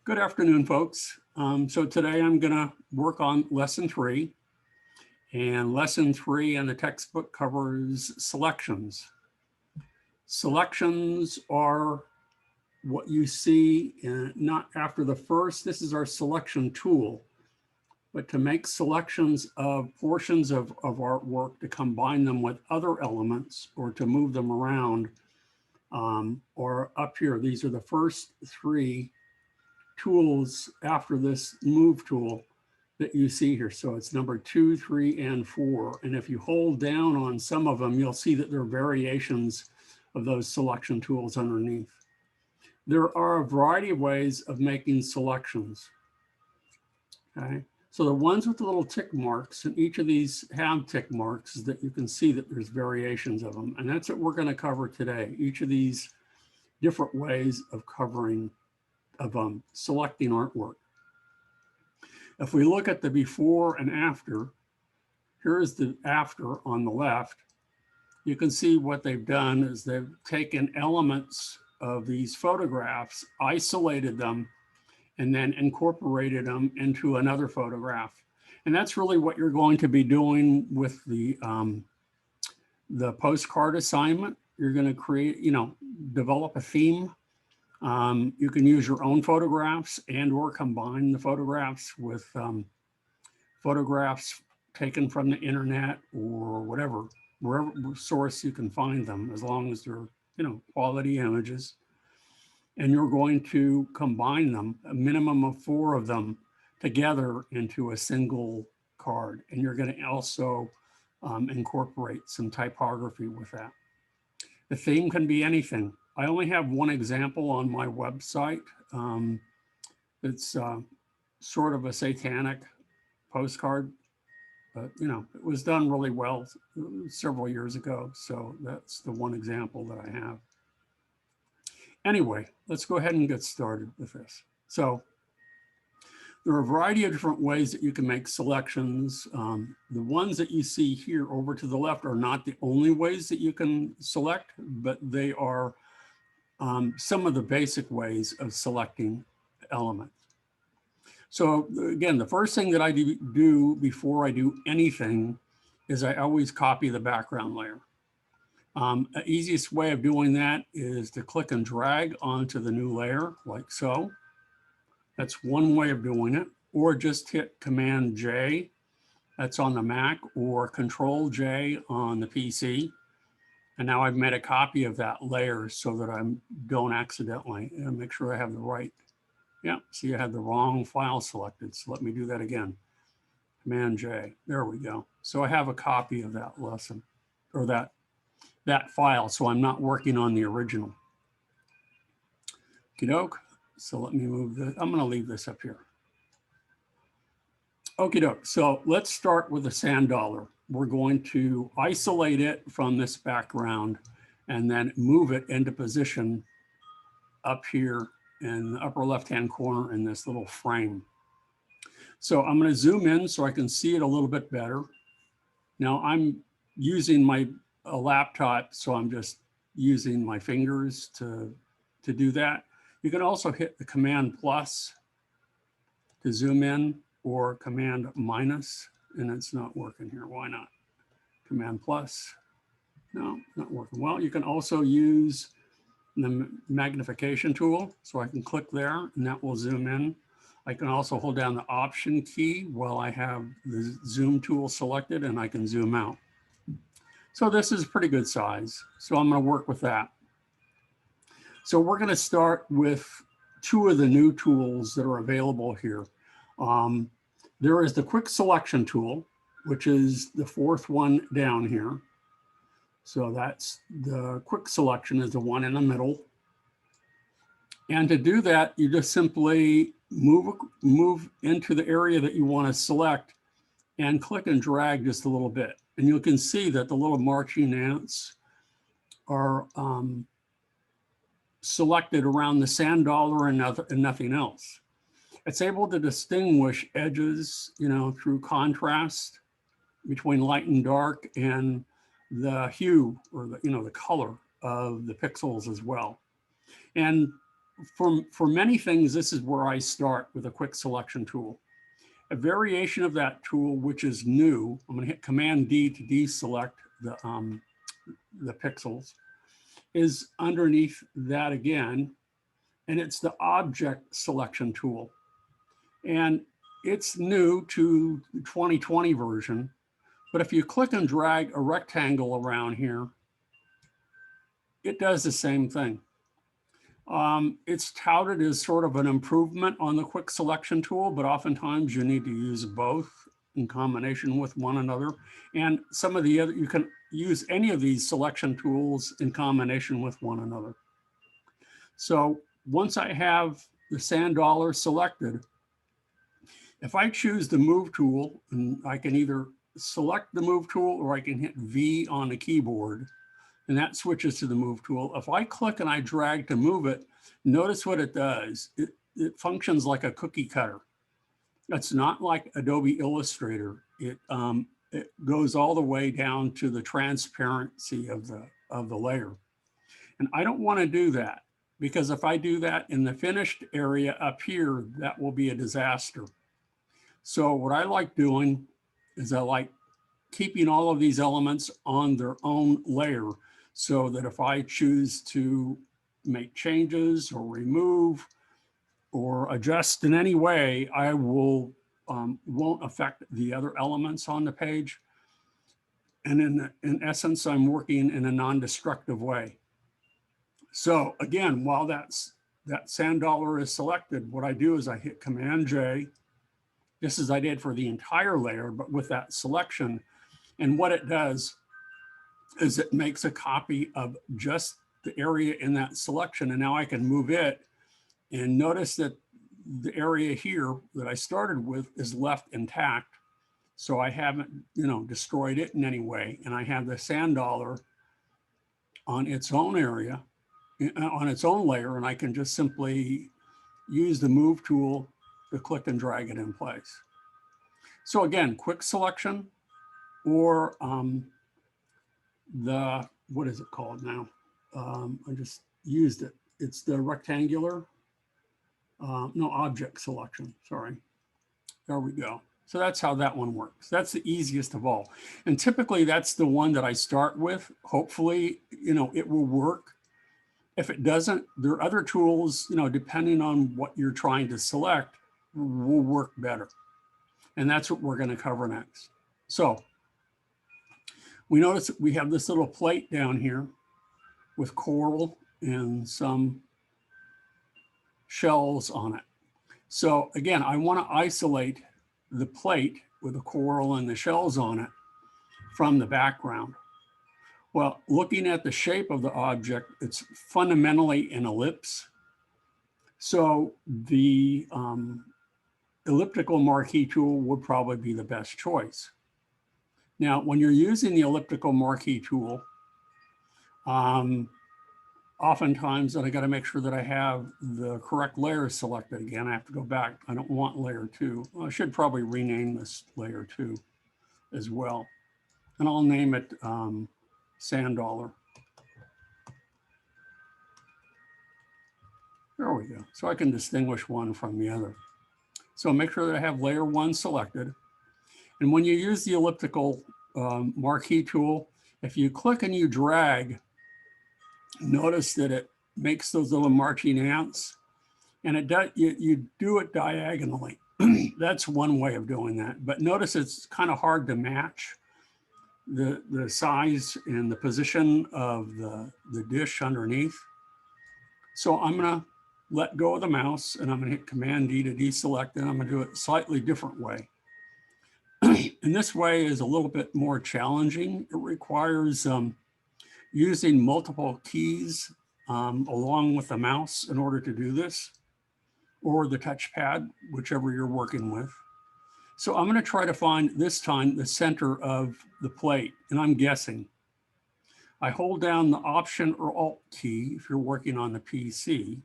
Good afternoon, folks. So today I'm going to work on lesson 3, and lesson 3 in the textbook covers selections. Selections are what you see not after the first. This is our selection tool, but to make selections of portions of artwork, to combine them with other elements or to move them around, or up here, these are the first 3 tools after this move tool that you see here. So it's number 2, 3, and 4. And if you hold down on some of them, you'll see that there are variations of those selection tools underneath. There are a variety of ways of making selections. Okay, so the ones with the little tick marks, and each of these have tick marks, is that you can see that there's variations of them. And that's what we're going to cover today. Each of these different ways of selecting artwork. If we look at the before and after, here's the after on the left. You can see what they've done is they've taken elements of these photographs, isolated them, and then incorporated them into another photograph. And that's really what you're going to be doing with the postcard assignment. You're going to create, develop a theme. You can use your own photographs and or combine the photographs with photographs taken from the internet or wherever source you can find them, as long as they're, quality images. And you're going to combine them, a minimum of 4 of them, together into a single card. And you're going to also incorporate some typography with that. The theme can be anything. I only have one example on my website. It's sort of a satanic postcard, but it was done really well several years ago. So that's the one example that I have. Anyway, let's go ahead and get started with this. So there are a variety of different ways that you can make selections. The ones that you see here over to the left are not the only ways that you can select, but they are some of the basic ways of selecting elements. So again, the first thing that I do before I do anything is I always copy the background layer. The easiest way of doing that is to click and drag onto the new layer like so. That's one way of doing it, or just hit Command J, that's on the Mac, or Control J on the PC. And now I've made a copy of that layer so that I don't accidentally, and make sure I have the right. Yeah, see, I had the wrong file selected. So let me do that again. Command J, there we go. So I have a copy of that lesson, or that file, so I'm not working on the original. Okie doke. So let me move this. I'm going to leave this up here. Okie doke. So let's start with the sand dollar. We're going to isolate it from this background and then move it into position up here in the upper left-hand corner in this little frame. So I'm going to zoom in so I can see it a little bit better. Now I'm using a laptop, so I'm just using my fingers to do that. You can also hit the Command plus to zoom in, or Command minus, and it's not working here. Why not? Command plus. No, not working. Well, you can also use the magnification tool. So I can click there and that will zoom in. I can also hold down the Option key while I have the zoom tool selected, and I can zoom out. So this is a pretty good size. So I'm going to work with that. So we're going to start with 2 of the new tools that are available here. There is the quick selection tool, which is the 4th one down here. So that's the quick selection, is the one in the middle. And to do that, you just simply move into the area that you want to select and click and drag just a little bit. And you can see that the little marching ants are selected around the sand dollar and nothing else. It's able to distinguish edges, through contrast between light and dark, and the hue, or the color of the pixels as well. And for many things, this is where I start with a quick selection tool. A variation of that tool, which is new, I'm going to hit Command D to deselect the pixels, is underneath that again, and it's the object selection tool. And it's new to the 2020 version, but if you click and drag a rectangle around here, it does the same thing. It's touted as sort of an improvement on the quick selection tool, but oftentimes you need to use both in combination with one another. And some of the other, you can use any of these selection tools in combination with one another. So once I have the sand dollar selected, if I choose the move tool, and I can either select the move tool or I can hit V on the keyboard, and that switches to the move tool. If I click and I drag to move it, notice what it does. It functions like a cookie cutter. It's not like Adobe Illustrator. It goes all the way down to the transparency of the layer. And I don't want to do that, because if I do that in the finished area up here, that will be a disaster. So what I like doing is I like keeping all of these elements on their own layer, so that if I choose to make changes or remove or adjust in any way, I won't affect the other elements on the page. And in essence, I'm working in a non-destructive way. So again, while that sand dollar is selected, what I do is I hit Command J, just as I did for the entire layer, but with that selection. And what it does is it makes a copy of just the area in that selection. And now I can move it, and notice that the area here that I started with is left intact. So I haven't, destroyed it in any way. And I have the sand dollar on its own area, on its own layer, and I can just simply use the move tool to click and drag it in place. So again, quick selection, or what is it called now? I just used it. It's the rectangular, no, object selection, sorry. There we go. So that's how that one works. That's the easiest of all. And typically that's the one that I start with. Hopefully, it will work. If it doesn't, there are other tools, depending on what you're trying to select, will work better. And that's what we're going to cover next. So we notice that we have this little plate down here with coral and some shells on it. So again, I want to isolate the plate with the coral and the shells on it from the background. Well, looking at the shape of the object, it's fundamentally an ellipse. So the elliptical marquee tool would probably be the best choice. Now, when you're using the elliptical marquee tool, oftentimes, and I got to make sure that I have the correct layer selected again. I have to go back. I don't want layer 2. I should probably rename this layer 2 as well. And I'll name it sand dollar. There we go. So I can distinguish one from the other. So make sure that I have layer 1 selected. And when you use the elliptical marquee tool, if you click and you drag, notice that it makes those little marching ants, and it does, you do it diagonally. That's one way of doing that. But notice it's kind of hard to match the size and the position of the dish underneath. So I'm going to let go of the mouse, and I'm going to hit Command D to deselect, and I'm going to do it a slightly different way. And this way is a little bit more challenging. It requires using multiple keys along with the mouse in order to do this, or the touchpad, whichever you're working with. So I'm going to try to find, this time, the center of the plate, and I'm guessing. I hold down the Option or Alt key if you're working on the PC,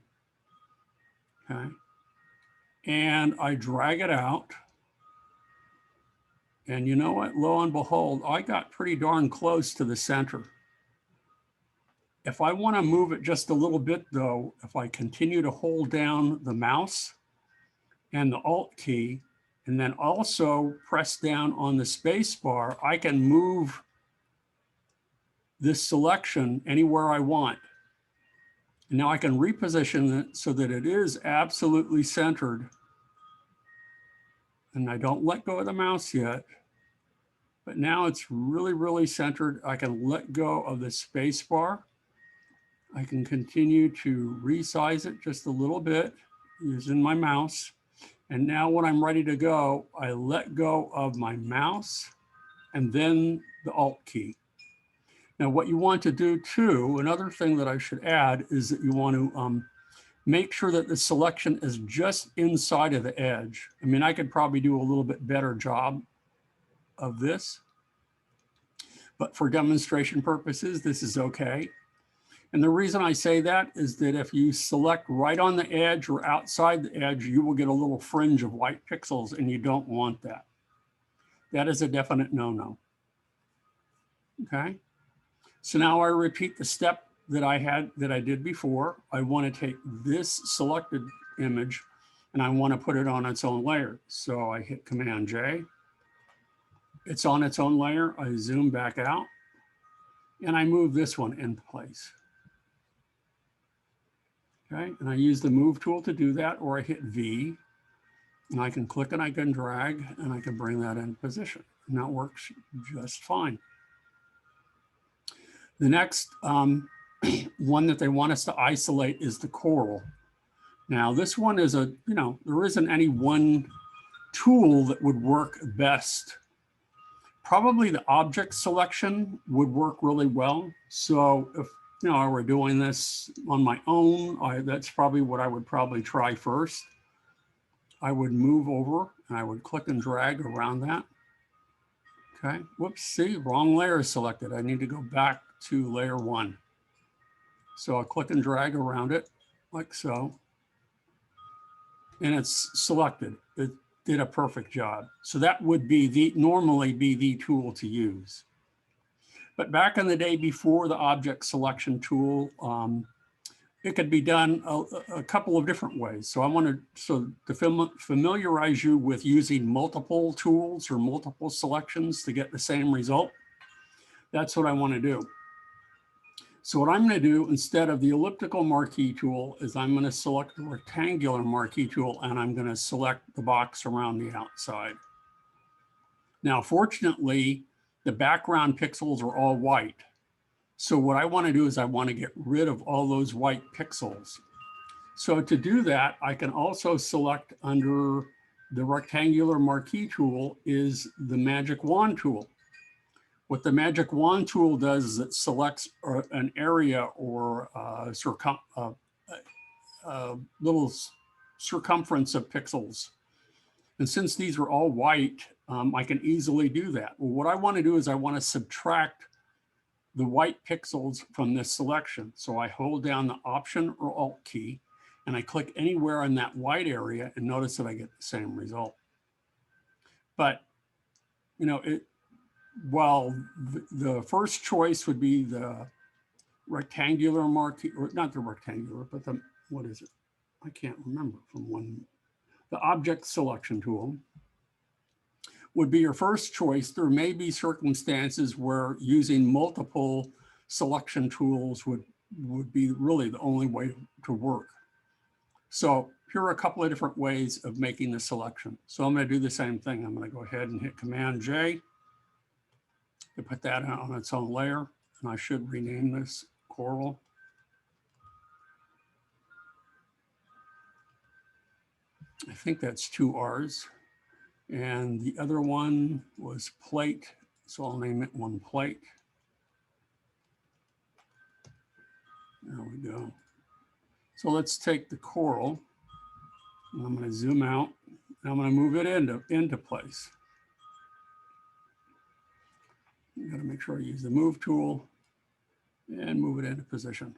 okay? And I drag it out. And you know what, lo and behold, I got pretty darn close to the center. If I want to move it just a little bit though, if I continue to hold down the mouse and the Alt key, and then also press down on the space bar, I can move this selection anywhere I want. And now I can reposition it so that it is absolutely centered. And I don't let go of the mouse yet, but now it's really, really centered. I can let go of the space bar. I can continue to resize it just a little bit using my mouse. And now when I'm ready to go, I let go of my mouse and then the Alt key. Now what you want to do too, another thing that I should add is that you want to make sure that the selection is just inside of the edge. I mean, I could probably do a little bit better job of this, but for demonstration purposes, this is okay. And the reason I say that is that if you select right on the edge or outside the edge, you will get a little fringe of white pixels, and you don't want that. That is a definite no-no. Okay. So now I repeat the step that I did before. I want to take this selected image and I want to put it on its own layer. So I hit Command J. It's on its own layer. I zoom back out and I move this one into place. Okay, and I use the move tool to do that, or I hit V and I can click and I can drag and I can bring that in position. And that works just fine. The next one that they want us to isolate is the coral. Now this one is there isn't any one tool that would work best. Probably the object selection would work really well. So if I were doing this on my own, that's probably what I would probably try first. I would move over and I would click and drag around that. Okay, whoops, see, wrong layer is selected. I need to go back to layer 1. So I'll click and drag around it like so. And it's selected. It did a perfect job. So that would be normally be the tool to use. But back in the day before the object selection tool, it could be done a couple of different ways. So to familiarize you with using multiple tools or multiple selections to get the same result, that's what I want to do. So what I'm going to do instead of the elliptical marquee tool is I'm going to select the rectangular marquee tool and I'm going to select the box around the outside. Now, fortunately, the background pixels are all white. So what I want to do is I want to get rid of all those white pixels. So to do that, I can also select under the rectangular marquee tool is the magic wand tool. What the magic wand tool does is it selects an area or little circumference of pixels. And since these are all white, I can easily do that. Well, what I want to do is I want to subtract the white pixels from this selection. So I hold down the Option or Alt key and I click anywhere in that white area and notice that I get the same result. But, while the first choice would be the rectangular marquee, or not the rectangular, but what is it? I can't remember the object selection tool would be your first choice. There may be circumstances where using multiple selection tools would be really the only way to work. So here are a couple of different ways of making the selection. So I'm going to do the same thing. I'm going to go ahead and hit Command J to put that on its own layer. And I should rename this coral. I think that's 2 R's. And the other one was plate. So I'll name it one plate. There we go. So let's take the coral. And I'm going to zoom out. And I'm going to move it into place. You got to make sure I use the move tool and move it into position.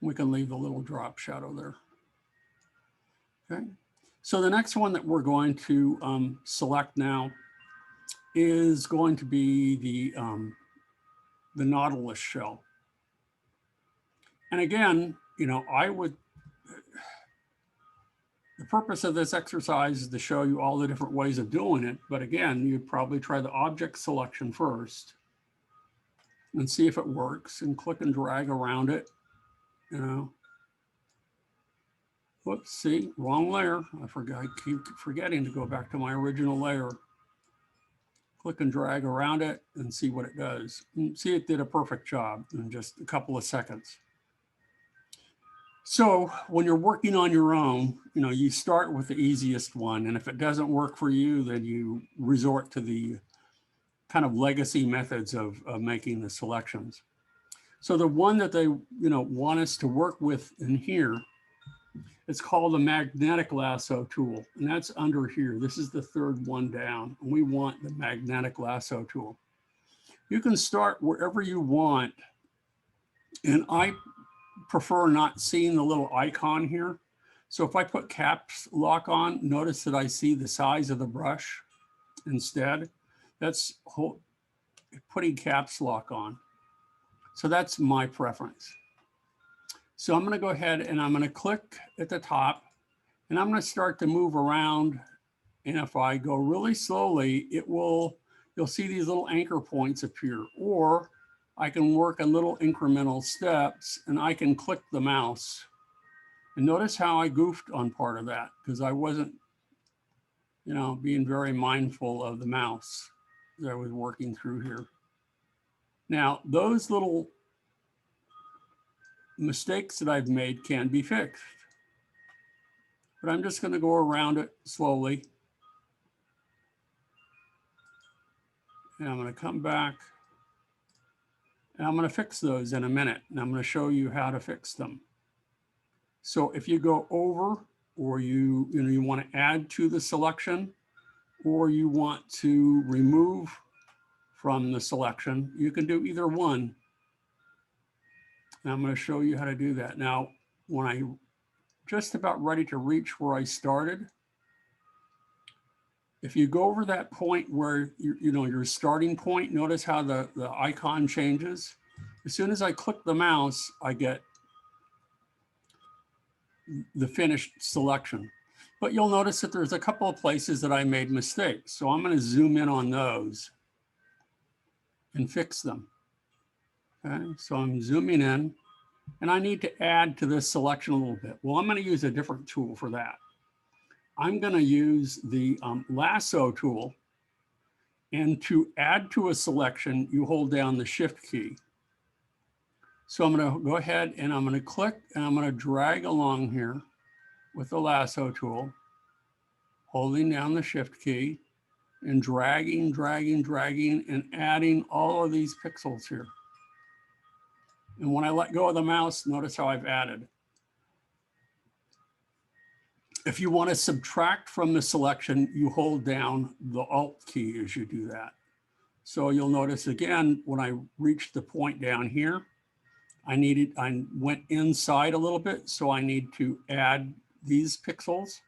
We can leave the little drop shadow there. Okay. So the next one that we're going to select now is going to be the Nautilus shell. And again, you know, the purpose of this exercise is to show you all the different ways of doing it. But again, you'd probably try the object selection first and see if it works, and click and drag around it, you know. Whoops, see, wrong layer. I keep forgetting to go back to my original layer. Click and drag around it and see what it does. And see, it did a perfect job in just a couple of seconds. So when you're working on your own, you know, you start with the easiest one. And if it doesn't work for you, then you resort to the kind of legacy methods of making the selections. So the one that they, you know, want us to work with in here, it's called the magnetic lasso tool, and that's under here. This is the third one down, and we want the magnetic lasso tool. You can start wherever you want, and I prefer not seeing the little icon here. So if I put caps lock on, notice that I see the size of the brush instead. That's putting caps lock on. So that's my preference. So I'm going to go ahead and I'm going to click at the top, and I'm going to start to move around. And if I go really slowly, you'll see these little anchor points appear. Or I can work in little incremental steps, and I can click the mouse. And notice how I goofed on part of that because I wasn't, you know, being very mindful of the mouse as I was working through here. Now, those little mistakes that I've made can be fixed. But I'm just going to go around it slowly. And I'm going to come back. And I'm going to fix those in a minute. And I'm going to show you how to fix them. So if you go over, or you want to add to the selection, or you want to remove from the selection, you can do either one. And I'm going to show you how to do that. Now, when I'm just about ready to reach where I started, if you go over that point where your starting point, notice how the icon changes. As soon as I click the mouse, I get the finished selection. But you'll notice that there's a couple of places that I made mistakes. So I'm going to zoom in on those and fix them. Okay, so I'm zooming in, and I need to add to this selection a little bit. Well, I'm going to use a different tool for that. I'm going to use the lasso tool, and to add to a selection, you hold down the shift key. So I'm going to go ahead and I'm going to click, and I'm going to drag along here with the lasso tool, holding down the shift key and dragging, and adding all of these pixels here. And when I let go of the mouse, notice how I've added. If you want to subtract from the selection, you hold down the Alt key as you do that. So you'll notice again, when I reached the point down here, I went inside a little bit, so I need to add these pixels.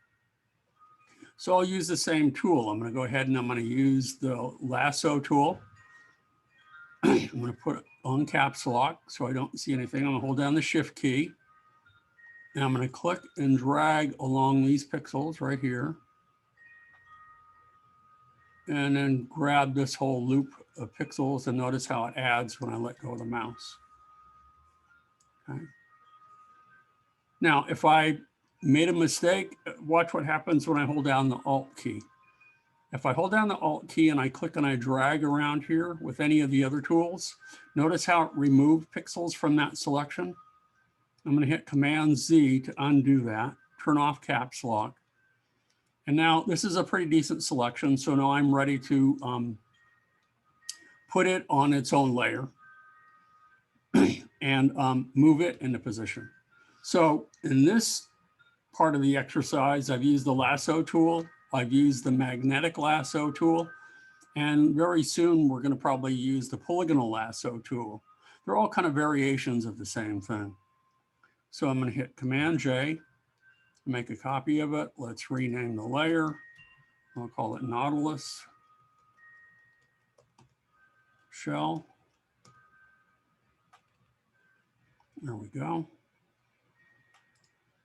So I'll use the same tool. I'm going to go ahead and I'm going to use the lasso tool. I'm going to put it on caps lock so I don't see anything. I'm going to hold down the shift key. And I'm going to click and drag along these pixels right here. And then grab this whole loop of pixels, and notice how it adds when I let go of the mouse. Okay. Now, if I made a mistake, watch what happens when I hold down the Alt key. If I hold down the Alt key and I click and I drag around here with any of the other tools, notice how it removed pixels from that selection. I'm going to hit Command Z to undo that, turn off caps lock. And now this is a pretty decent selection. So now I'm ready to put it on its own layer and move it into position. So in this part of the exercise, I've used the lasso tool. I've used the magnetic lasso tool. And very soon, we're going to probably use the polygonal lasso tool. They're all kind of variations of the same thing. So I'm going to hit Command J, make a copy of it. Let's rename the layer. I'll call it Nautilus shell. There we go.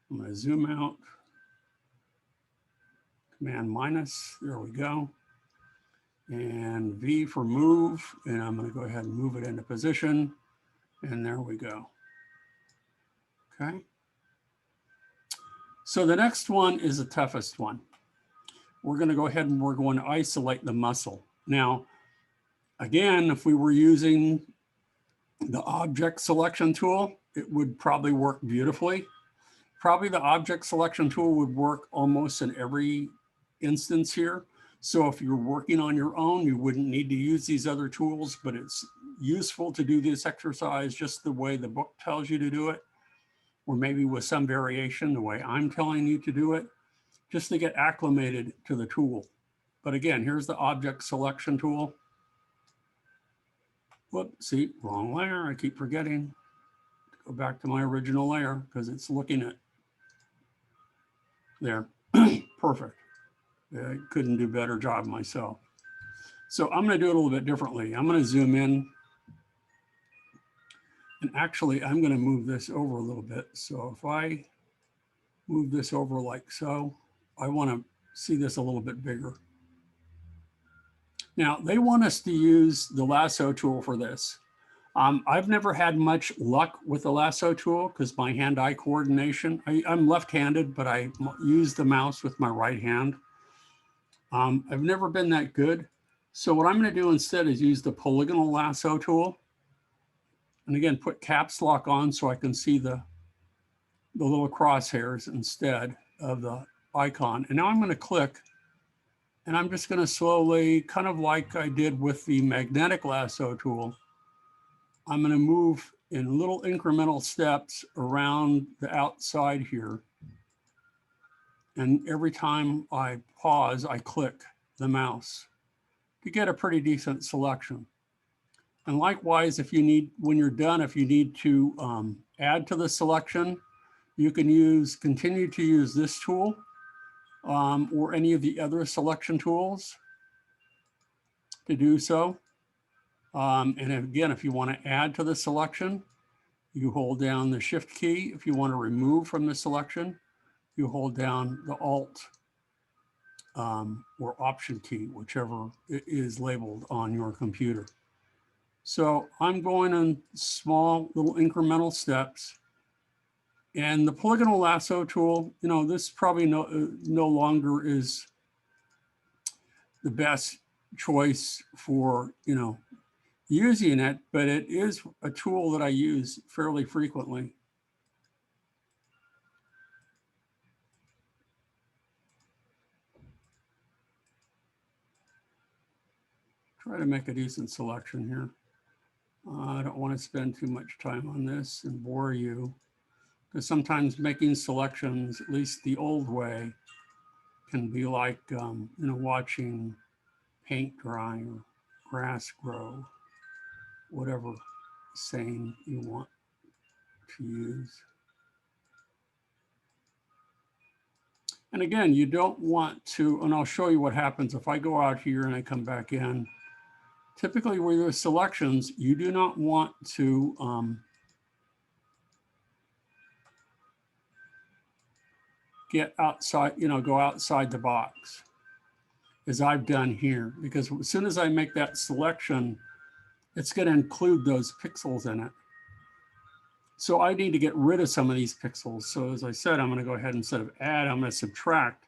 I'm going to zoom out. Command minus, there we go. And V for move, and I'm going to go ahead and move it into position. And there we go. Okay. So the next one is the toughest one. We're going to go ahead and we're going to isolate the muscle. Now, again, if we were using the object selection tool, it would probably work beautifully. Probably the object selection tool would work almost in every instance here. So if you're working on your own, you wouldn't need to use these other tools, but it's useful to do this exercise just the way the book tells you to do it, or maybe with some variation the way I'm telling you to do it, just to get acclimated to the tool. But again, here's the object selection tool. Whoop, see, wrong layer. I keep forgetting. Go back to my original layer because it's looking at there. Perfect. I couldn't do a better job myself. So I'm going to do it a little bit differently. I'm going to zoom in. And actually, I'm going to move this over a little bit. So if I move this over like so, I want to see this a little bit bigger. Now, they want us to use the lasso tool for this. I've never had much luck with the lasso tool because my hand-eye coordination, I'm left-handed, but I use the mouse with my right hand. I've never been that good. So what I'm going to do instead is use the polygonal lasso tool. And again, put caps lock on so I can see the little crosshairs instead of the icon. And now I'm going to click, and I'm just going to slowly, kind of like I did with the magnetic lasso tool, I'm going to move in little incremental steps around the outside here. And every time I pause, I click the mouse to get a pretty decent selection. And likewise, if you need, when you're done, if you need to add to the selection, you can continue to use this tool or any of the other selection tools to do so. And again, if you want to add to the selection, you hold down the Shift key. If you want to remove from the selection, you hold down the Alt or Option key, whichever it is labeled on your computer. So I'm going in small little incremental steps. And the polygonal lasso tool, you know, this probably no longer is the best choice for, you know, using it, but it is a tool that I use fairly frequently. Try to make a decent selection here. I don't want to spend too much time on this and bore you, because sometimes making selections, at least the old way, can be like, you know, watching paint dry or grass grow, whatever saying you want to use. And again, you don't want to, and I'll show you what happens if I go out here and I come back in. Typically with your selections, you do not want to get outside, you know, go outside the box, as I've done here, because as soon as I make that selection, it's going to include those pixels in it. So I need to get rid of some of these pixels. So as I said, I'm going to go ahead, instead of add, I'm going to subtract.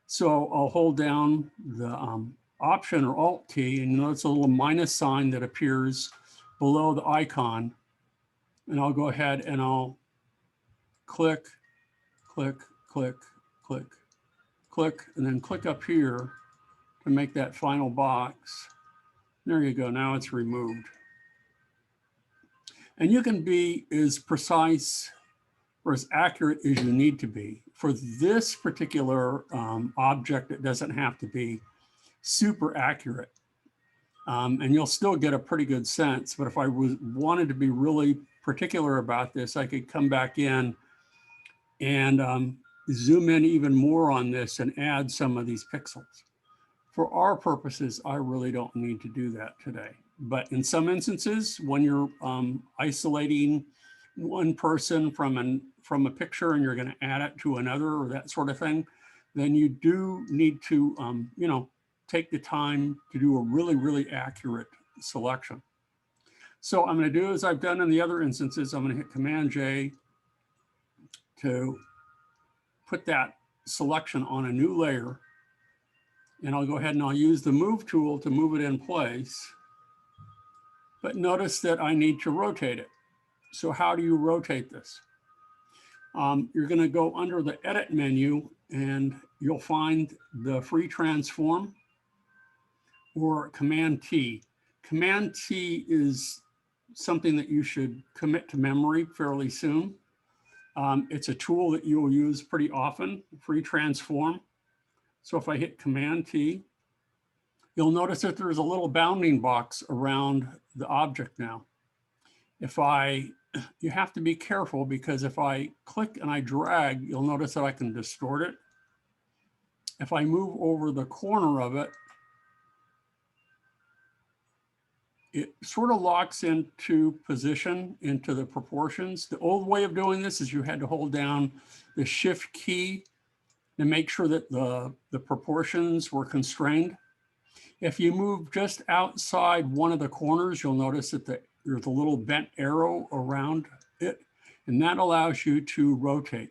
So I'll hold down the Option or Alt key, and you notice a little minus sign that appears below the icon. And I'll go ahead and I'll click, click, click, click, click, and then click up here to make that final box. There you go. Now it's removed. And you can be as precise or as accurate as you need to be. For this particular object, it doesn't have to be super accurate. And you'll still get a pretty good sense. But if I wanted to be really particular about this, I could come back in and zoom in even more on this and add some of these pixels. For our purposes, I really don't need to do that today. But in some instances, when you're isolating one person from a picture and you're going to add it to another or that sort of thing, then you do need to, you know, take the time to do a really, really accurate selection. So I'm going to do as I've done in the other instances. I'm going to hit Command J to put that selection on a new layer. And I'll go ahead and I'll use the move tool to move it in place. But notice that I need to rotate it. So how do you rotate this? You're going to go under the edit menu and you'll find the free transform or Command T. Command T is something that you should commit to memory fairly soon. It's a tool that you will use pretty often, free transform. So if I hit Command T, you'll notice that there's a little bounding box around the object now. You have to be careful because if I click and I drag, you'll notice that I can distort it. If I move over the corner of it, it sort of locks into position, into the proportions. The old way of doing this is you had to hold down the Shift key to make sure that the proportions were constrained. If you move just outside one of the corners, you'll notice that there's a little bent arrow around it, and that allows you to rotate.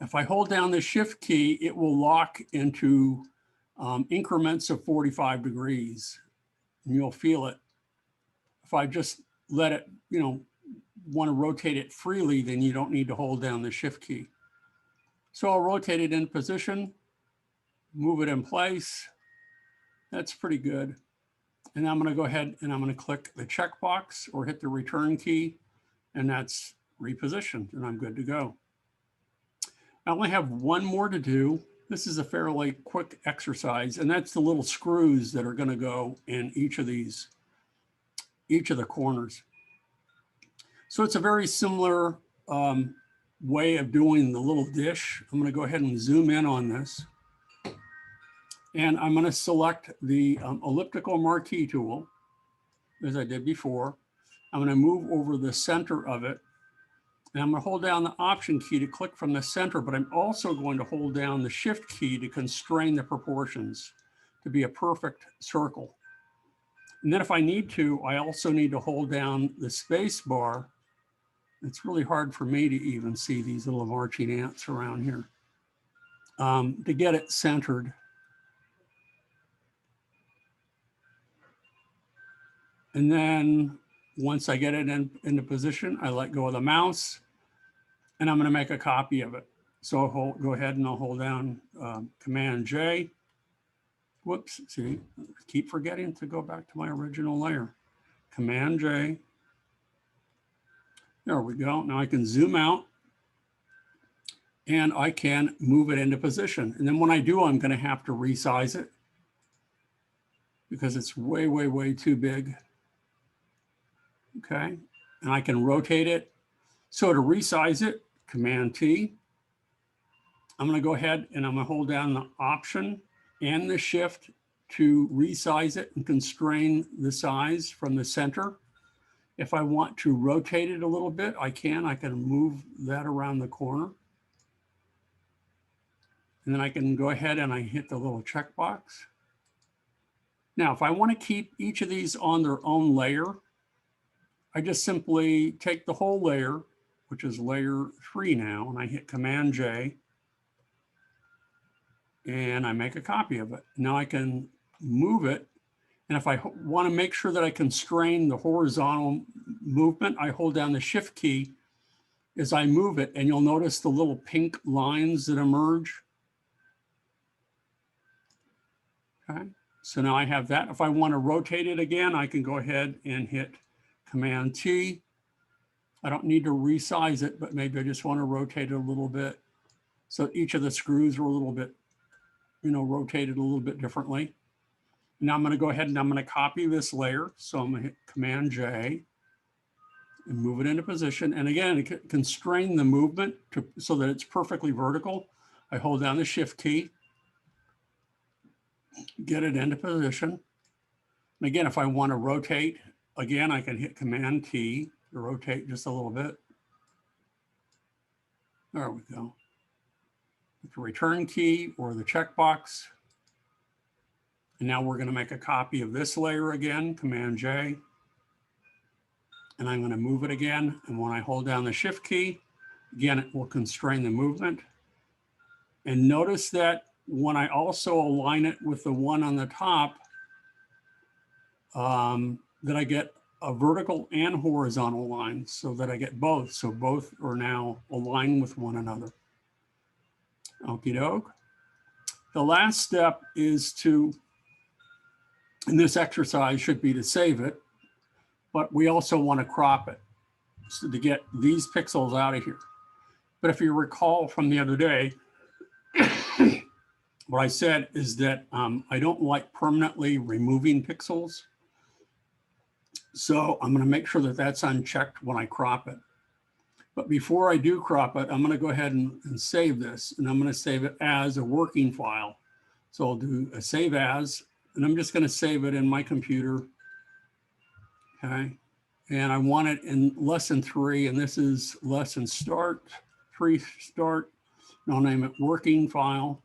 If I hold down the Shift key, it will lock into increments of 45 degrees, and you'll feel it. If I just let it, you know, want to rotate it freely, then you don't need to hold down the Shift key. So I'll rotate it in position, move it in place. That's pretty good. And I'm going to go ahead and I'm going to click the checkbox or hit the return key, and that's repositioned, and I'm good to go. I only have one more to do. This is a fairly quick exercise, and that's the little screws that are going to go in each of the corners. So it's a very similar way of doing the little dish. I'm going to go ahead and zoom in on this. And I'm going to select the elliptical marquee tool, as I did before. I'm going to move over the center of it. And I'm going to hold down the Option key to click from the center, but I'm also going to hold down the Shift key to constrain the proportions to be a perfect circle. And then if I need to, I also need to hold down the space bar. It's really hard for me to even see these little marching ants around here to get it centered. And then once I get it into position, I let go of the mouse and I'm going to make a copy of it. So I'll go ahead and I'll hold down Command J. Whoops, see, I keep forgetting to go back to my original layer. Command J. There we go. Now I can zoom out and I can move it into position. And then when I do, I'm going to have to resize it because it's way, way, way too big. Okay, and I can rotate it. So to resize it, Command T. I'm going to go ahead and I'm going to hold down the Option and the Shift to resize it and constrain the size from the center. If I want to rotate it a little bit, I can move that around the corner. And then I can go ahead and I hit the little checkbox. Now, if I want to keep each of these on their own layer, I just simply take the whole layer, which is layer 3 now, and I hit Command J, and I make a copy of it. Now I can move it, and if I want to make sure that I constrain the horizontal movement, I hold down the Shift key as I move it, and you'll notice the little pink lines that emerge. Okay, so now I have that. If I want to rotate it again, I can go ahead and hit Command T. I don't need to resize it, but maybe I just want to rotate it a little bit. So each of the screws are a little bit, you know, rotated a little bit differently. Now I'm going to go ahead and I'm going to copy this layer. So I'm going to hit Command J and move it into position. And again, constrain the movement so that it's perfectly vertical. I hold down the Shift key, get it into position. And again, if I want to rotate, again, I can hit Command T to rotate just a little bit. There we go. With the return key or the checkbox. And now we're going to make a copy of this layer again, Command J. And I'm going to move it again. And when I hold down the Shift key, again, it will constrain the movement. And notice that when I also align it with the one on the top, that I get a vertical and horizontal line so that I get both. So both are now aligned with one another. Okie doke. The last step is to, in this exercise should be to save it, but we also want to crop it so to get these pixels out of here. But if you recall from the other day, what I said is that I don't like permanently removing pixels. So I'm going to make sure that that's unchecked when I crop it. But before I do crop it, I'm going to go ahead and save this. And I'm going to save it as a working file. So I'll do a save as, and I'm just going to save it in my computer. Okay. And I want it in lesson 3, and this is lesson start, 3 start. And I'll name it working file.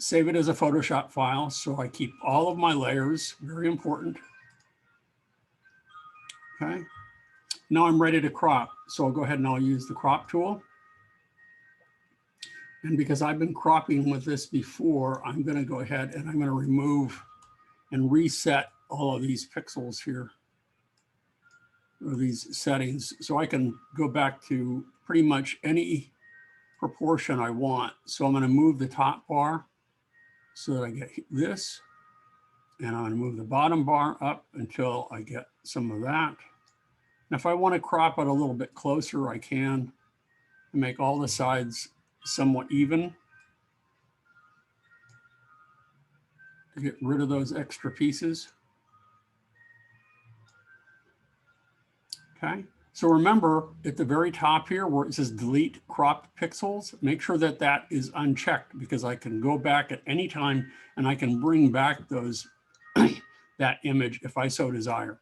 Save it as a Photoshop file, so I keep all of my layers, very important. Okay, now I'm ready to crop. So I'll go ahead and I'll use the crop tool. And because I've been cropping with this before, I'm going to go ahead and I'm going to remove and reset all of these pixels here, or these settings, so I can go back to pretty much any proportion I want. So I'm going to move the top bar so that I get this, and I'm going to move the bottom bar up until I get some of that. And if I want to crop it a little bit closer, I can, and make all the sides somewhat even to get rid of those extra pieces. Okay, so remember at the very top here where it says delete cropped pixels, make sure that that is unchecked, because I can go back at any time and I can bring back those that image if I so desire.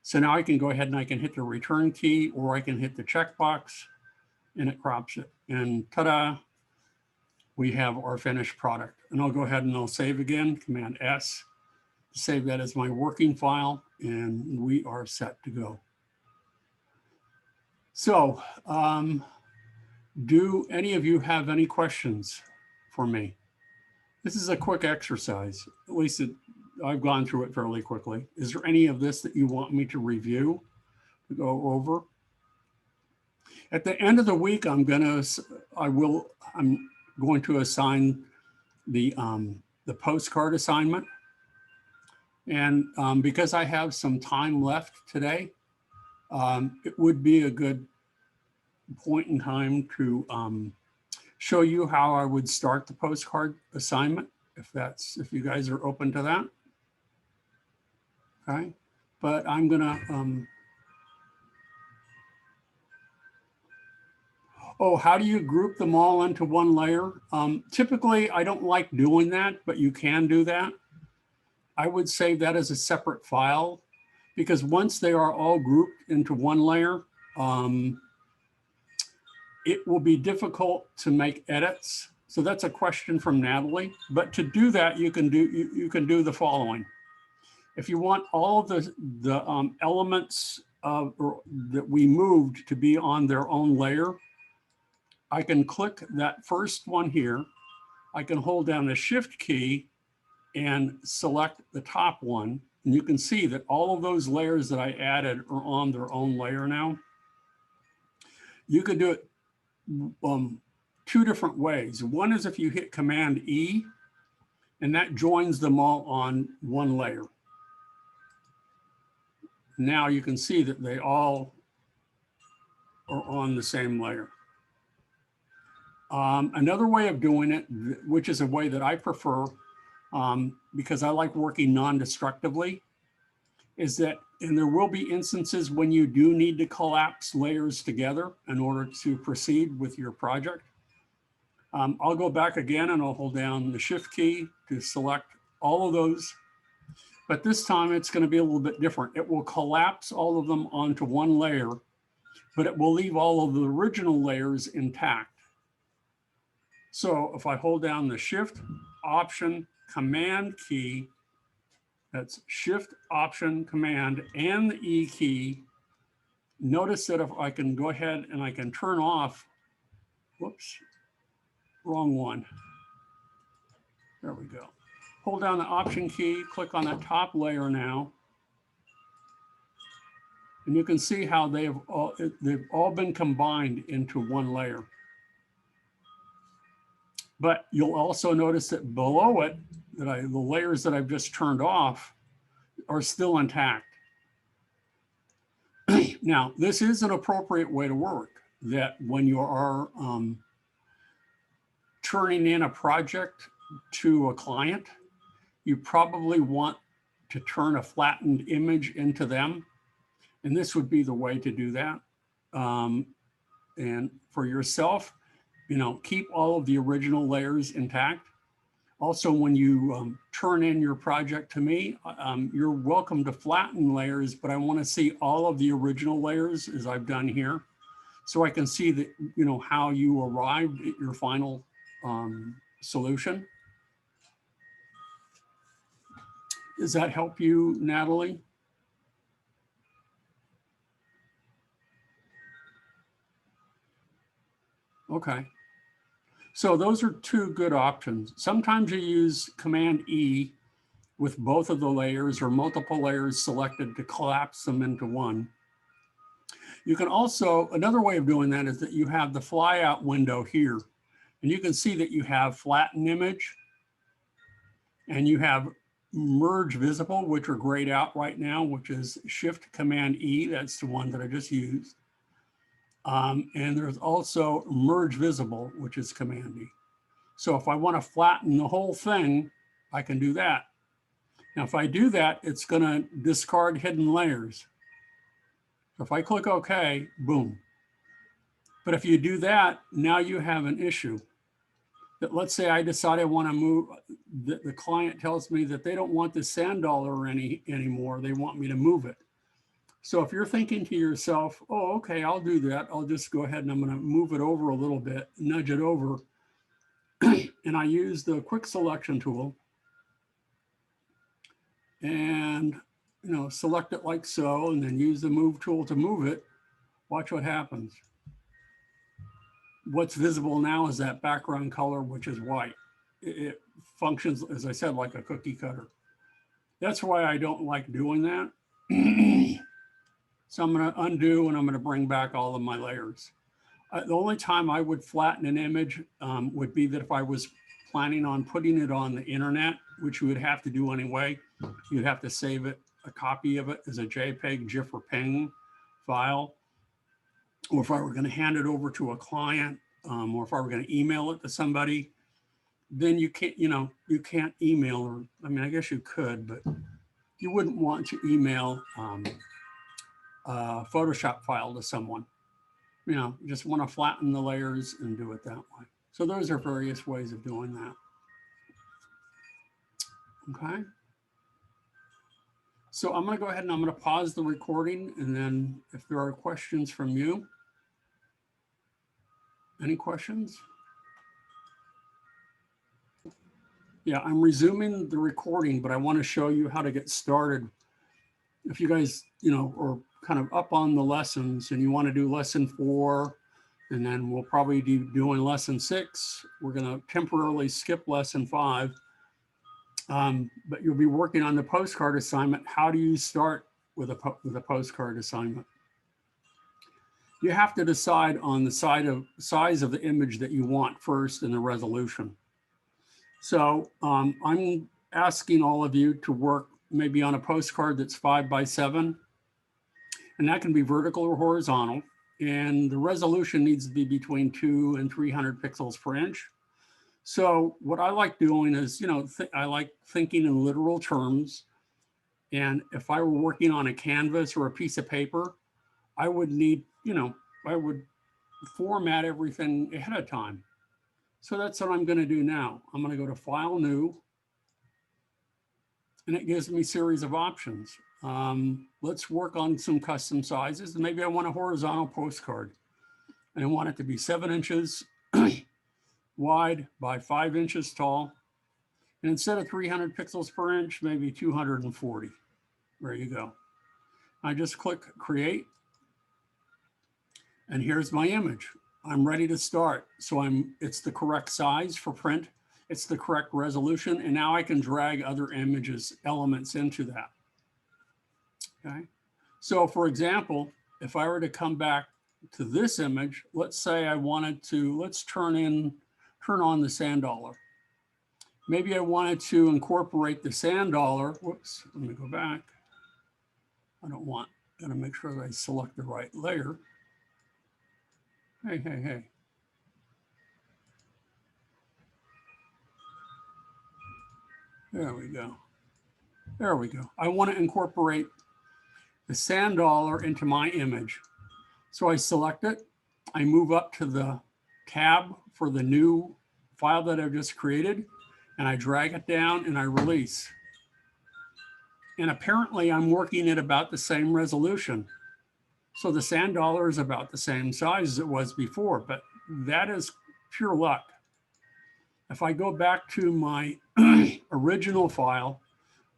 So now I can go ahead and I can hit the return key, or I can hit the checkbox and it crops it. And ta-da, we have our finished product. And I'll go ahead and I'll save again, Command S, to save that as my working file, and we are set to go. So do any of you have any questions for me? This is a quick exercise, at least I've gone through it fairly quickly. Is there any of this that you want me to review, to go over? At the end of the week, I'm going to assign the postcard assignment. And because I have some time left today, it would be a good point in time to show you how I would start the postcard assignment, if you guys are open to that. Okay, but I'm gonna oh, how do you group them all into one layer? Typically, I don't like doing that, but you can do that. I would save that as a separate file, because once they are all grouped into one layer, it will be difficult to make edits. So that's a question from Natalie. But to do that, you can do the following. If you want all of the elements that we moved to be on their own layer, I can click that first one here. I can hold down the Shift key and select the top one. And you can see that all of those layers that I added are on their own layer now. You could do it 2 different ways. One is if you hit Command E, and that joins them all on one layer. Now you can see that they all are on the same layer. Another way of doing it, which is a way that I prefer, because I like working non-destructively, is that, and there will be instances when you do need to collapse layers together in order to proceed with your project. I'll go back again and I'll hold down the Shift key to select all of those. but this time it's going to be a little bit different. It will collapse all of them onto one layer, but it will leave all of the original layers intact. So if I hold down the Shift, Option, Command key, that's Shift, Option, Command, and the E key, notice that if I can go ahead and I can turn off, whoops, wrong one. There we go. Hold down the Option key, click on that top layer now. And you can see how they've all been combined into one layer. But you'll also notice that below it, the layers that I've just turned off are still intact. Now, this is an appropriate way to work, that when you are turning in a project to a client, you probably want to turn a flattened image into them. And this would be the way to do that. And for yourself, keep all of the original layers intact. Also, when you turn in your project to me, you're welcome to flatten layers, but I want to see all of the original layers as I've done here. So I can see that, how you arrived at your final solution. Does that help you, Natalie? Okay. So those are two good options. Sometimes you use Command E with both of the layers or multiple layers selected to collapse them into one. You can also, another way of doing that is that you have the flyout window here, and you can see that you have flatten image and you have merge visible, which are grayed out right now, which is Shift Command E. That's the one that I just used. And there's also merge visible, which is Command E. So if I want to flatten the whole thing, I can do that. Now, if I do that, it's going to discard hidden layers. So if I click OK, boom. But if you do that, now you have an issue. That let's say I decide I want to move, the client tells me that they don't want the sand dollar anymore. They want me to move it. So if you're thinking to yourself, oh, okay, I'll do that. I'll just go ahead and I'm going to move it over a little bit, nudge it over. And I use the quick selection tool and select it like so, and then use the move tool to move it. Watch what happens. What's visible now is that background color, which is white. It functions, as I said, like a cookie cutter. That's why I don't like doing that. So I'm going to undo and I'm going to bring back all of my layers. The only time I would flatten an image would be that if I was planning on putting it on the internet, which you would have to do anyway. You'd have to save it, a copy of it as a JPEG, GIF, or PNG file. Or if I were going to hand it over to a client, or if I were going to email it to somebody, then you can't, you can't email, or I mean, I guess you could, but you wouldn't want to email a Photoshop file to someone. You just want to flatten the layers and do it that way. So those are various ways of doing that. Okay. So I'm going to go ahead and I'm going to pause the recording, and then if there are questions from you. Any questions? Yeah, I'm resuming the recording, but I want to show you how to get started. If you guys, are kind of up on the lessons and you want to do lesson 4, and then we'll probably be doing lesson 6. We're going to temporarily skip lesson 5. But you'll be working on the postcard assignment. How do you start with a postcard assignment? You have to decide on the size of the image that you want first and the resolution. So I'm asking all of you to work maybe on a postcard that's 5 by 7. And that can be vertical or horizontal. And the resolution needs to be between 200 and 300 pixels per inch. So what I like doing is, I like thinking in literal terms. And if I were working on a canvas or a piece of paper, I would need, I would format everything ahead of time. So that's what I'm going to do now. I'm going to go to File, New. and it gives me a series of options. Let's work on some custom sizes. Maybe I want a horizontal postcard and I want it to be 7 inches wide by 5 inches tall. And instead of 300 pixels per inch, maybe 240. There you go. I just click create, and here's my image. I'm ready to start. So it's the correct size for print. It's the correct resolution. And now I can drag other images, elements into that. Okay. So for example, if I were to come back to this image, let's say I wanted to, let's turn on the sand dollar. Maybe I wanted to incorporate the sand dollar. Whoops, let me go back. I don't want, gotta make sure that I select the right layer. Hey. There we go. There we go. I want to incorporate the sand dollar into my image. So I select it. I move up to the tab for the new file that I've just created, and I drag it down and I release. And apparently I'm working at about the same resolution. So the sand dollar is about the same size as it was before, but that is pure luck. If I go back to my original file,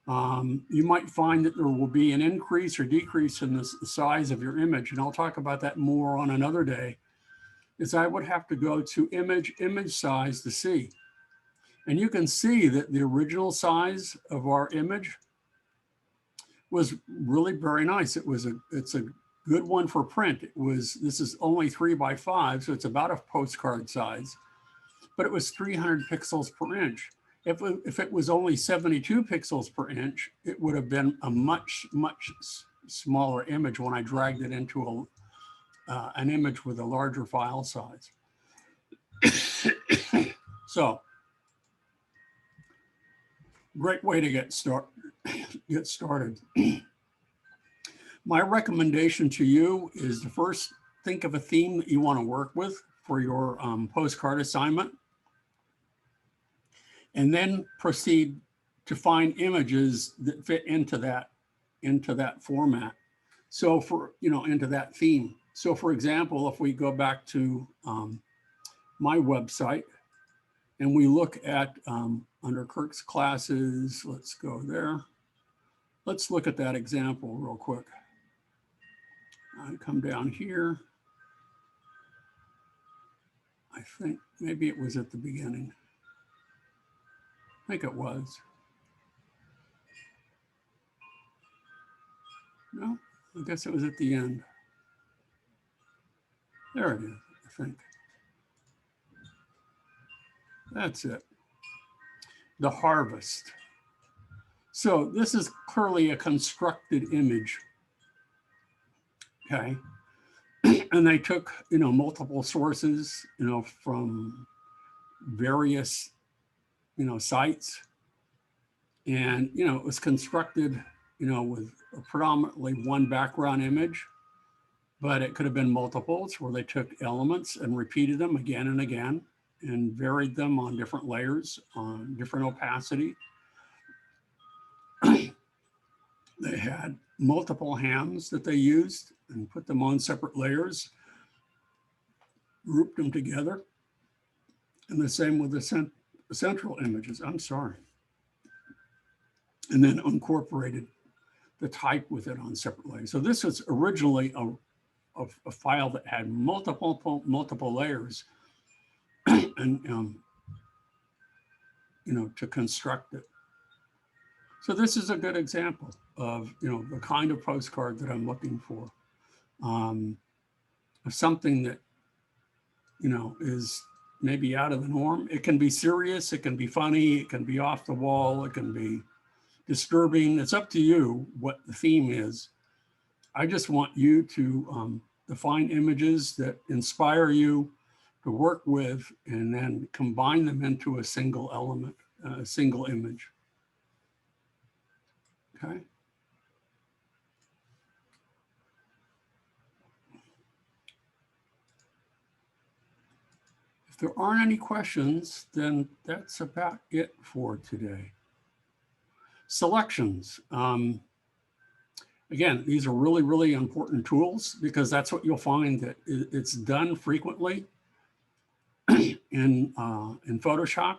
you might find that there will be an increase or decrease in the size of your image. And I'll talk about that more on another day, is I would have to go to image size to see. And you can see that the original size of our image was really very nice. It's a good one for print. This is only 3 by 5, so it's about a postcard size, but it was 300 pixels per inch. If it was only 72 pixels per inch, it would have been a much smaller image when I dragged it into an image with a larger file size. So, great way to get started. My recommendation to you is to first think of a theme that you want to work with for your postcard assignment, and then proceed to find images that fit into that format. So into that theme. So for example, if we go back to my website and we look at under Kirk's classes, let's go there. Let's look at that example real quick. I come down here. I think maybe it was at the beginning. I think it was. No, I guess it was at the end. There it is, I think. That's it. The harvest. So this is clearly a constructed image. Okay. And they took, multiple sources, from various, sites. And, it was constructed, with predominantly one background image, but it could have been multiples where they took elements and repeated them again and again and varied them on different layers, on different opacity. They had multiple hams that they used and put them on separate layers, grouped them together, and the same with the central images. I'm sorry. And then incorporated the type with it on separate layers. So this was originally a file that had multiple layers, and to construct it. So this is a good example of the kind of postcard that I'm looking for, of something that is maybe out of the norm. It can be serious, it can be funny, it can be off the wall, it can be disturbing. It's up to you what the theme is. I just want you to find images that inspire you to work with, and then combine them into a single element, a single image. Okay. If there aren't any questions, then that's about it for today. Selections. Again, these are really, really important tools because that's what you'll find that it's done frequently in Photoshop,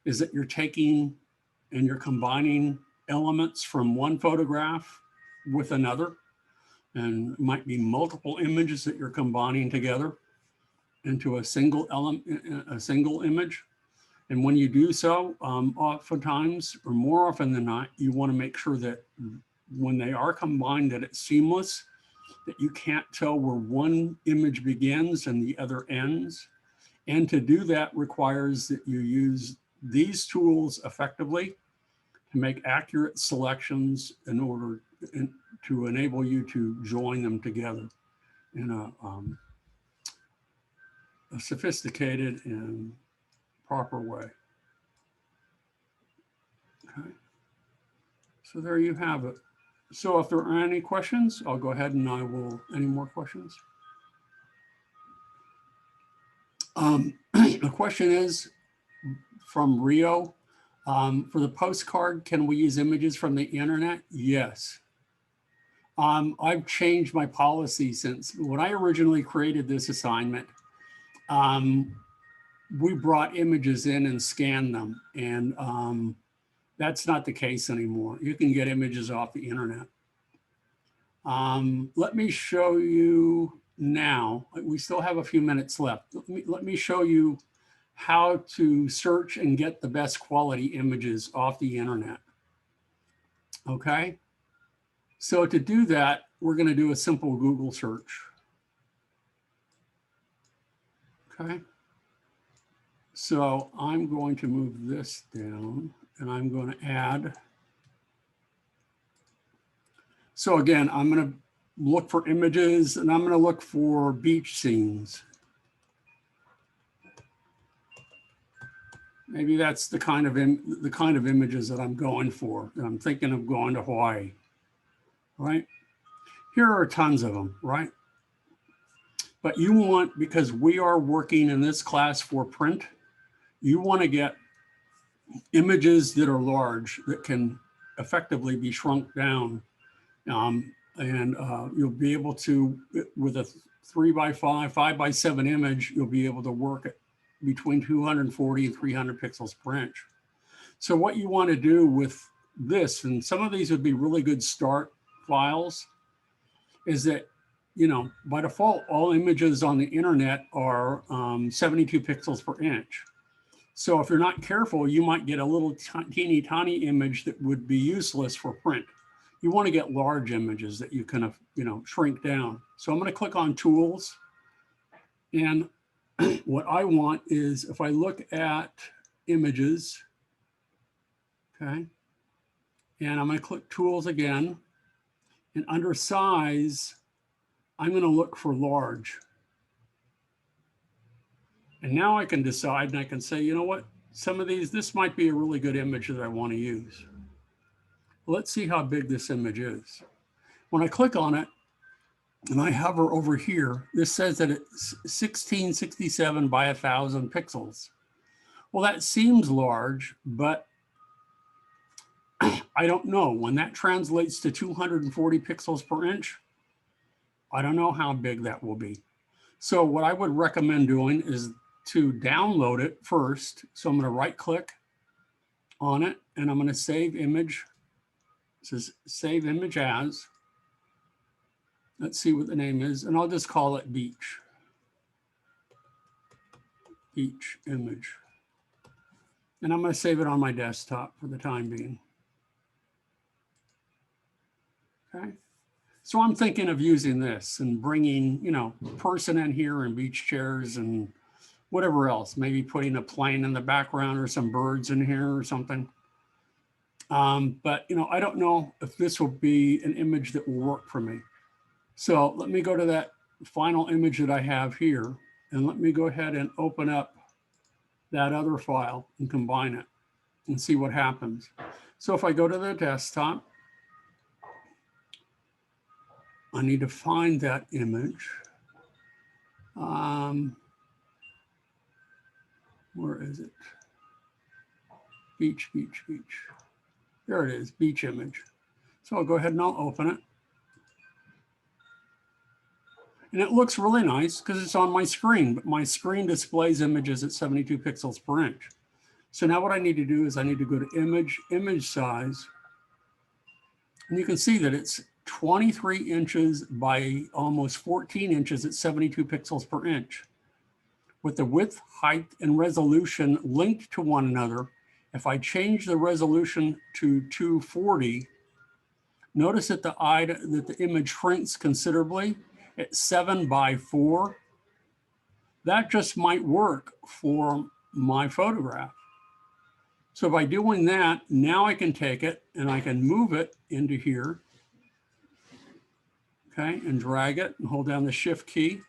is that you're taking and you're combining elements from one photograph with another, and it might be multiple images that you're combining together into a single element, a single image. And when you do so, oftentimes, or more often than not, you want to make sure that when they are combined, that it's seamless, that you can't tell where one image begins and the other ends. And to do that requires that you use these tools effectively to make accurate selections in order to enable you to join them together in a sophisticated and proper way. Okay, so there you have it. So if there are any questions, I'll go ahead and I will, any more questions? The question is from Rio, for the postcard, can we use images from the internet? Yes. I've changed my policy since when I originally created this assignment. We brought images in and scanned them, and that's not the case anymore. You can get images off the internet. Let me show you now. We still have a few minutes left. Let me show you how to search and get the best quality images off the internet. Okay, so to do that, we're going to do a simple Google search. Okay, so I'm going to move this down and I'm going to add. So again, I'm going to look for images and I'm going to look for beach scenes. Maybe that's the kind of images that I'm going for. I'm thinking of going to Hawaii, right? Here are tons of them, right? But you want, because we are working in this class for print, you want to get images that are large, that can effectively be shrunk down. You'll be able to, with a 3x5, 5x7 image, you'll be able to work at between 240 and 300 pixels per inch. So what you want to do with this, and some of these would be really good start files, is that, you know, by default, all images on the internet are 72 pixels per inch. So if you're not careful, you might get a little teeny tiny image that would be useless for print. You want to get large images that you can, you know, shrink down. So I'm going to click on Tools. And what I want is, if I look at images, okay, and I'm going to click Tools again, and under Size, I'm going to look for large. And now I can decide, and I can say, you know what, some of these, this might be a really good image that I want to use. Let's see how big this image is. When I click on it and I hover over here, this says that it's 1667 by 1000 pixels. Well, that seems large, but I don't know. When that translates to 240 pixels per inch, I don't know how big that will be. So what I would recommend doing is to download it first. So I'm going to right click on it and I'm going to save image. It says save image as. Let's see what the name is. And I'll just call it beach. Beach image. And I'm going to save it on my desktop for the time being. Okay. So I'm thinking of using this and bringing, you know, person in here and beach chairs and whatever else, maybe putting a plane in the background or some birds in here or something. But, you know, I don't know if this will be an image that will work for me. So let me go to that final image that I have here, and let me go ahead and open up that other file and combine it and see what happens. So if I go to the desktop, I need to find that image. Where is it? Beach, beach, beach. There it is, beach image. So I'll go ahead and I'll open it. And it looks really nice because it's on my screen, but my screen displays images at 72 pixels per inch. So now what I need to do is I need to go to image, image size. And you can see that it's 23 inches by almost 14 inches at 72 pixels per inch. With the width, height, and resolution linked to one another, if I change the resolution to 240, notice that the image shrinks considerably at 7 by 4. That just might work for my photograph. So by doing that, now I can take it and I can move it into here. Okay, and drag it and hold down the Shift key.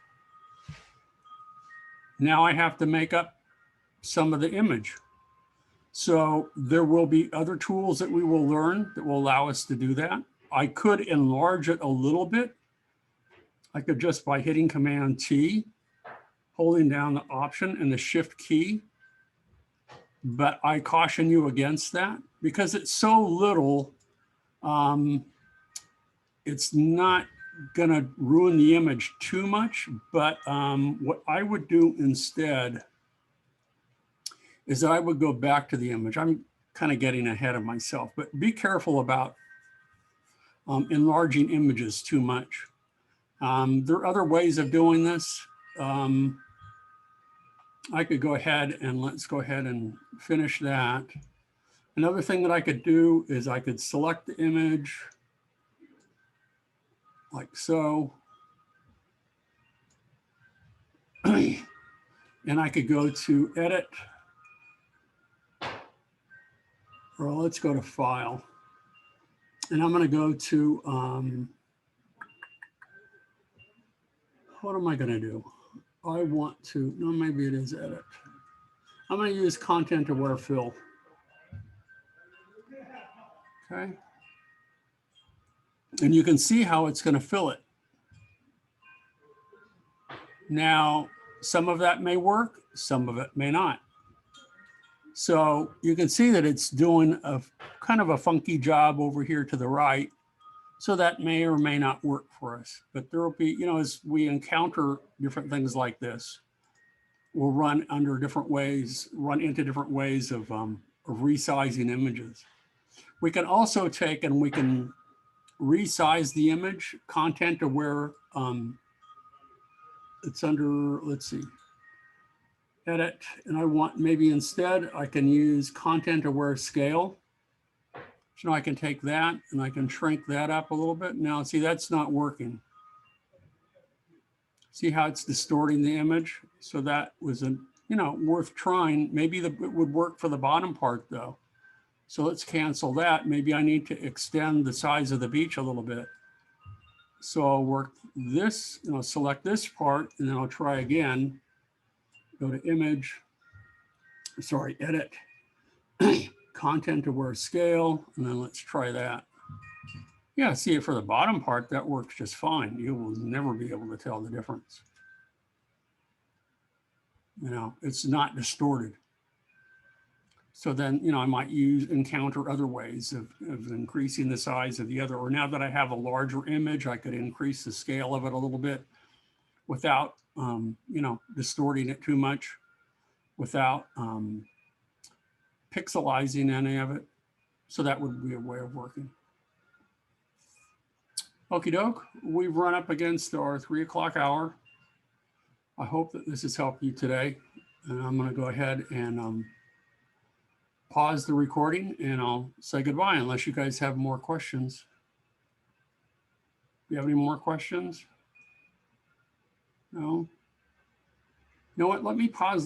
Now I have to make up some of the image. So there will be other tools that we will learn that will allow us to do that. I could enlarge it a little bit. I could just by hitting Command T, holding down the Option and the Shift key. But I caution you against that because it's so little, it's not gonna ruin the image too much. But what I would do instead is that I would go back to the image. I'm kind of getting ahead of myself, but be careful about enlarging images too much. There are other ways of doing this. I could go ahead and let's go ahead and finish that. Another thing that I could do is I could select the image like so. And I could go to Edit, or let's go to File. And I'm going to go to, what am I going to do? I want to, no, maybe it is Edit. I'm going to use Content Aware Fill. Okay. And you can see how it's going to fill it. Now, some of that may work, some of it may not. So you can see that it's doing a kind of a funky job over here to the right. So that may or may not work for us. But there will be, you know, as we encounter different things like this, we'll run under different ways, run into different ways of resizing images. We can also take and we can resize the image, Content Aware. It's under, let's see, Edit, and I want maybe instead I can use Content Aware Scale. So I can take that and I can shrink that up a little bit. Now see, that's not working. See how it's distorting the image? So that was worth trying. Maybe it would work for the bottom part though. So let's cancel that. Maybe I need to extend the size of the beach a little bit. So I'll work this, select this part, and then I'll try again. Go to Image, sorry, Edit, Content Aware Scale, and then let's try that. Yeah, see, for the bottom part, that works just fine. You will never be able to tell the difference. It's not distorted. So then, I might encounter other ways of increasing the size of the other, or now that I have a larger image, I could increase the scale of it a little bit without, distorting it too much, without pixelizing any of it. So that would be a way of working. Okie doke, we've run up against our 3 o'clock hour. I hope that this has helped you today. And I'm going to go ahead and pause the recording and I'll say goodbye unless you guys have more questions. Do you have any more questions? No? You know what? Let me pause.